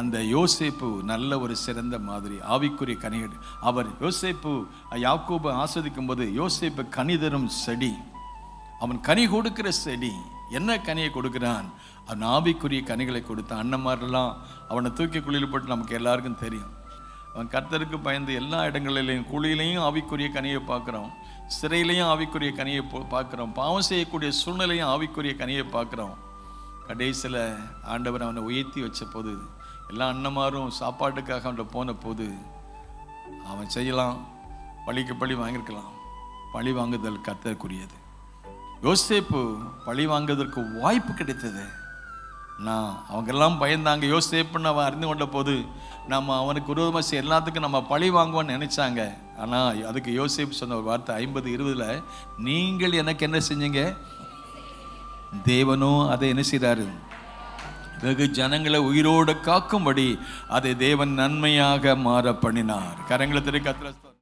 அந்த யோசேப்பு நல்ல ஒரு சிறந்த மாதிரி ஆவிக்குரிய கனிகள். அவர் யோசேப்பு யாக்கோபை ஆஸ்வதிக்கும் போது யோசேப்பு கனி தரும் செடி, அவன் கனி கொடுக்கிற செடி. என்ன கனியை கொடுக்கிறான்? அவன் ஆவிக்குரிய கனிகளை கொடுத்தான். அண்ணன்மாரெல்லாம் அவனை தூக்கி குழியில் போட்டு நமக்கு எல்லாருக்கும் தெரியும். அவன் கர்த்தருக்கு பயந்து எல்லா இடங்களிலையும், குழியிலையும் ஆவிக்குரிய கனியை பார்க்குறோம், சிறையிலையும் ஆவிக்குரிய கனியை பார்க்குறோம், பாவம் செய்யக்கூடிய சூழ்நிலையும் ஆவிக்குரிய கனியை பார்க்குறோம். கடைசியில் ஆண்டவர் அவனை உயர்த்தி வச்ச போது, எல்லா அண்ணன்மாரும் சாப்பாட்டுக்காக அவன்கிட்ட போன போது, அவன் செய்யலாம், பழிக்கு பழி வாங்கியிருக்கலாம். பழி வாங்குதல் கர்த்தருக்குரியது. யோசேப்பு பழி வாங்குவதற்கு வாய்ப்பு கிடைத்தது. அவங்கெல்லாம் பயந்தாங்க. யோசேப்புன்னு அவன் அறிந்து கொண்ட போது நம்ம அவனுக்கு விரோதமாக செய்ய எல்லாத்துக்கும் நம்ம பழி வாங்குவோன்னு நினைச்சாங்க. ஆனால் அதுக்கு யோசேப்பு சொன்ன ஒரு வார்த்தை 50:20, நீங்கள் எனக்கு என்ன செஞ்சீங்க? தேவனோ அதை என்ன செய்கிறாரு? வெகு ஜனங்களை உயிரோடு காக்கும்படி அதை தேவன் நன்மையாக மாற பண்ணினார். கரங்களை திரை கர்த்தர்